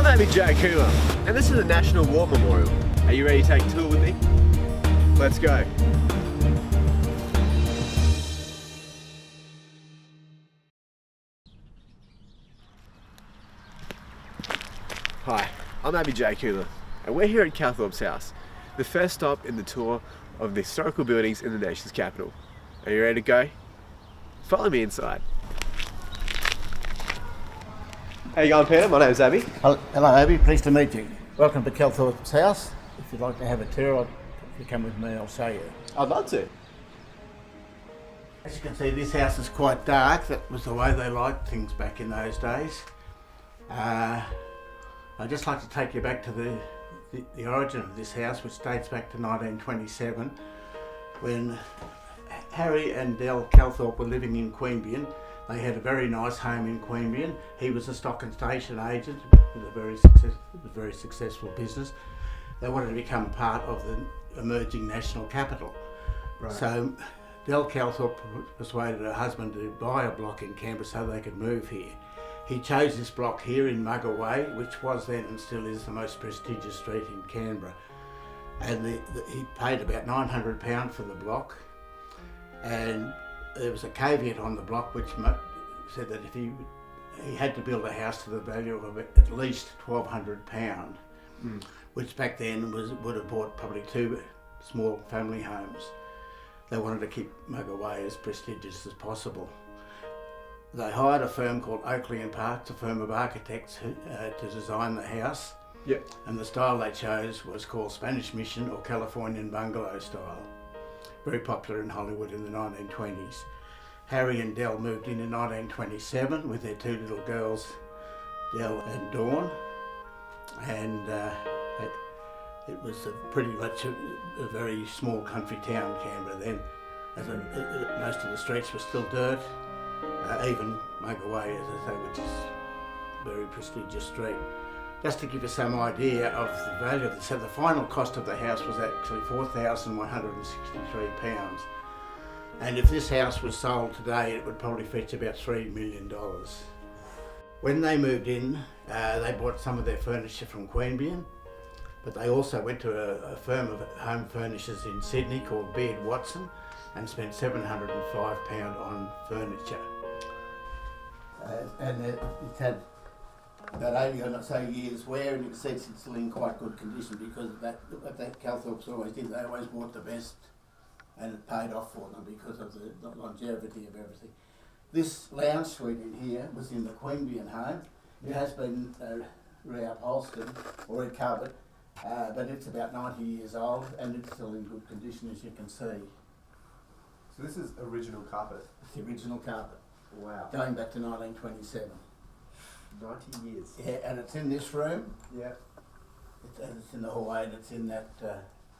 I'm Abby J. Coomer, and this is the National War Memorial. Are you ready to take a tour with me? Let's go. Hi, I'm Abby J. Coomer, and we're here at Calthorpes House, the first stop in the tour of the historical buildings in the nation's capital. Are you ready to go? Follow me inside. How you going, Peter? My name's Abby. Hello, Abby. Pleased to meet you. Welcome to Calthorpes House. If you'd like to have a tour, if you come with me, I'll show you. I'd love to. As you can see, this house is quite dark. That was the way they liked things back in those days. I'd just like to take you back to the origin of this house, which dates back to 1927, when Harry and Dell Calthorpe were living in Queanbeyan. They had a very nice home in Queanbeyan. He was a stock and station agent with a very successful business. They wanted to become part of the emerging national capital. Right. So Dell Calthorpe persuaded her husband to buy a block in Canberra so they could move here. He chose this block here in Mugger Way, which was then and still is the most prestigious street in Canberra. And he paid about £900 for the block. And there was a caveat on the block which said that if he had to build a house to the value of at least £1,200, which back then would have bought probably 2 small family homes. They wanted to keep Mugger Way as prestigious as possible. They hired a firm called Oakley and Parks, a firm of architects to design the house. Yep. And the style they chose was called Spanish Mission or Californian bungalow style. Very popular in Hollywood in the 1920s. Harry and Dell moved in 1927 with their 2 little girls, Dell and Dawn. And it was pretty much a very small country town, Canberra then. Most of the streets were still dirt. Even Mugger Way, as I say, which is a very prestigious street. Just to give you some idea of the value of it, so the final cost of the house was actually £4,163. And if this house was sold today, it would probably fetch about $3 million. When they moved in, they bought some of their furniture from Queanbeyan, but they also went to a firm of home furnishers in Sydney called Beard Watson and spent £705 on furniture. And it had about 80 or so years wear, and you can see it's still in quite good condition because what that Calthorpes always did, they always bought the best, and it paid off for them because of the longevity of everything. This lounge suite in here was in the Queanbeyan home. It has been reupholstered or recovered, but it's about 90 years old and it's still in good condition, as you can see. So this is original carpet? It's the original carpet. Wow. Going back to 1927. 90 years. Yeah, and it's in this room. Yeah. It's in the hallway and it's in that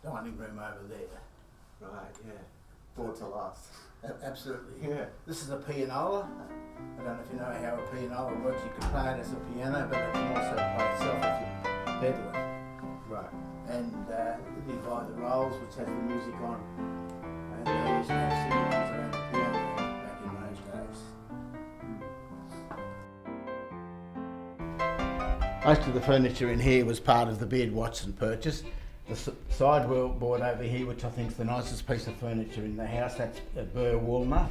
dining room over there. Right, yeah. Bought to last. Absolutely. Yeah. This is a pianola. I don't know if you know how a pianola works. You can play it as a piano, but it can also play itself if you pedal it. Right. And you divide the rolls, which has the music on. And they used to have sing-alongs around the piano back in those days. Most of the furniture in here was part of the Beard Watson purchase. The sideboard over here, which I think is the nicest piece of furniture in the house, that's a Burr walnut.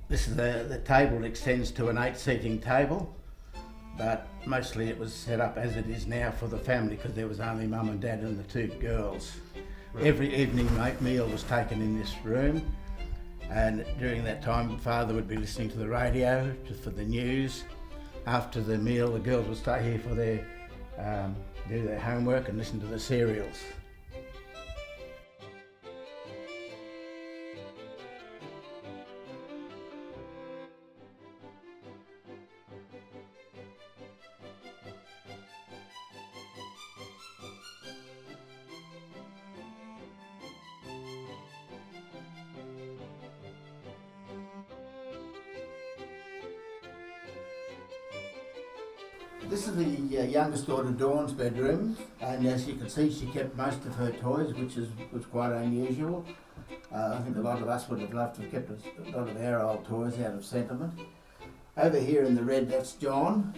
This is the table extends to an 8-seating table, but mostly it was set up as it is now for the family because there was only mum and dad and the 2 girls. Right. Every evening meal was taken in this room, and during that time father would be listening to the radio for the news. After the meal the girls would stay here for their do their homework and listen to the serials. This is the youngest daughter Dawn's bedroom, and as you can see she kept most of her toys, which was quite unusual. I think a lot of us would have loved to have kept a lot of our old toys out of sentiment. Over here in the red, that's John.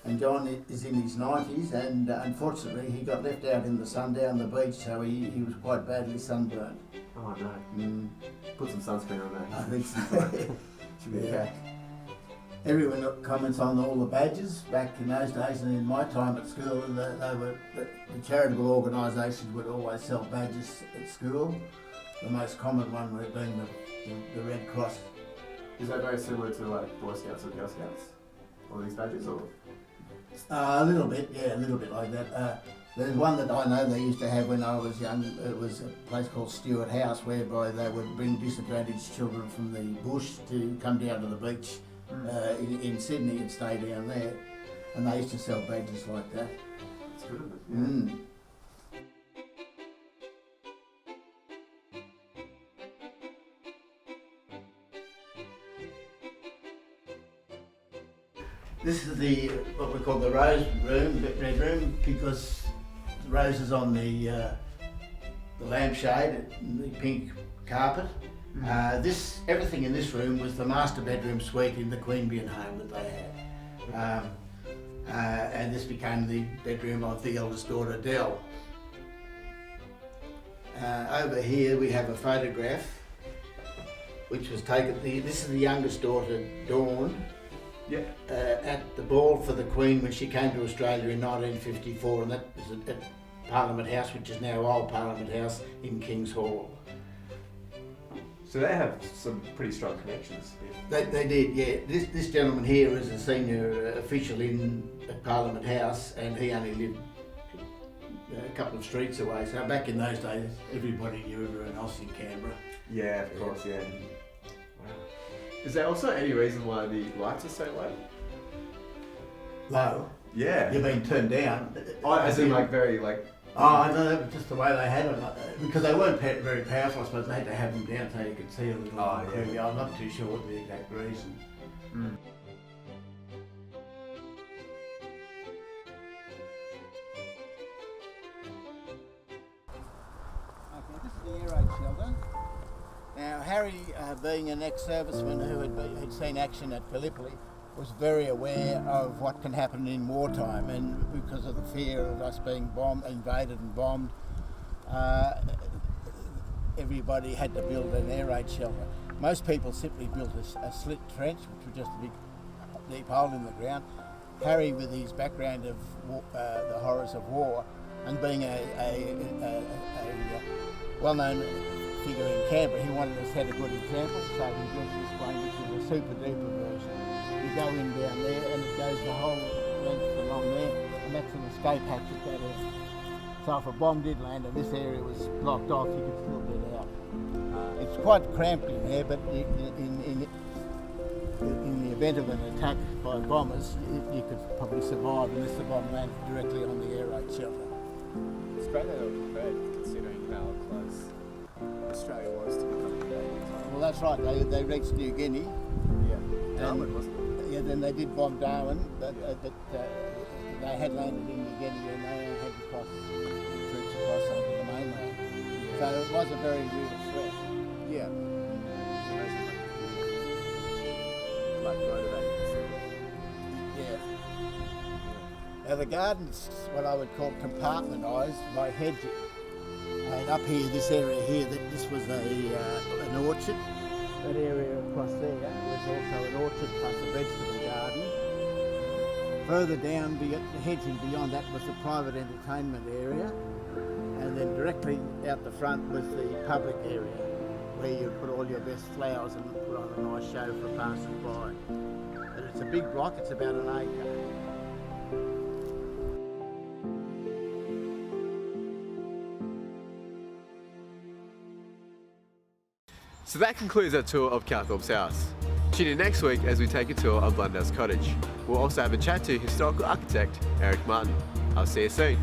And John is in his 90s, and unfortunately he got left out in the sun down the beach, so he was quite badly sunburnt. Oh no. Put some sunscreen on I that. think so. Should be Yeah. okay. Everyone comments on all the badges back in those days, and in my time at school, the charitable organisations would always sell badges at school. The most common one would have been the Red Cross. Is that very similar to like Boy Scouts or Girl Scouts? All these badges, or? A little bit, yeah, a little bit like that. There's one that I know they used to have when I was young. It was a place called Stewart House, whereby they would bring disadvantaged children from the bush to come down to the beach in Sydney and stay down there. And they used to sell badges like that. It's good, isn't it? Yeah. This is what we call the rose room, red room, because the rose is on the lampshade, the pink carpet. Everything in this room was the master bedroom suite in the Queanbeyan home that they had. And this became the bedroom of the eldest daughter, Dell. Over here we have a photograph which was taken, this is the youngest daughter, Dawn, at the ball for the Queen when she came to Australia in 1954, and that was at Parliament House, which is now Old Parliament House in King's Hall. So they have some pretty strong connections. They did, yeah. This gentleman here is a senior official at Parliament House, and he only lived a couple of streets away. So back in those days, everybody knew everyone else in Canberra. Yeah, of course, yeah. Wow. Is there also any reason why the lights are so low? Low? Yeah. You've been turned down. As in like very like... Oh, I don't know, just the way they had them. Because they weren't very powerful, I suppose they had to have them down so you could see a little. Oh, yeah. I'm not too sure what the exact reason. Okay, this is the air raid shelter. Now, Harry, being an ex-serviceman who had seen action at Gallipoli, was very aware of what can happen in wartime, and because of the fear of us being invaded and bombed, everybody had to build an air raid shelter. Most people simply built a slit trench, which was just a big deep hole in the ground. Harry, with his background of the horrors of war, and being a well-known figure in Canberra, he wanted us to set a good example, so he built this one, which is a super-duper version. You go in down there and it goes the whole length along there, and that's an escape hatch at that end. So if a bomb did land and this area was blocked off, you could still get out. It's quite cramped in there, but in the event of an attack by bombers, you could probably survive unless the bomb landed directly on the air raid shelter. It's great that they were prepared, considering how close Australia was to becoming invaded. Well, that's right. They reached New Guinea. Yeah. Darwin, wasn't it? Yeah, then they did bomb Darwin, but they had landed in New Guinea and they had to cross troops across onto the mainland. So it was a very real threat. Yeah. Like motivated. Yeah. Now the garden's what I would call compartmentalised by hedging. And up here, this area here, this was an orchard. That area across there was also an orchard plus a vegetable garden. Further down, the hedging beyond that was the private entertainment area. And then directly out the front was the public area, where you put all your best flowers and put on a nice show for passing by. And it's a big block, it's about an acre. So that concludes our tour of Calthorpes House. Tune in next week as we take a tour of Blundell's Cottage. We'll also have a chat to historical architect Eric Martin. I'll see you soon.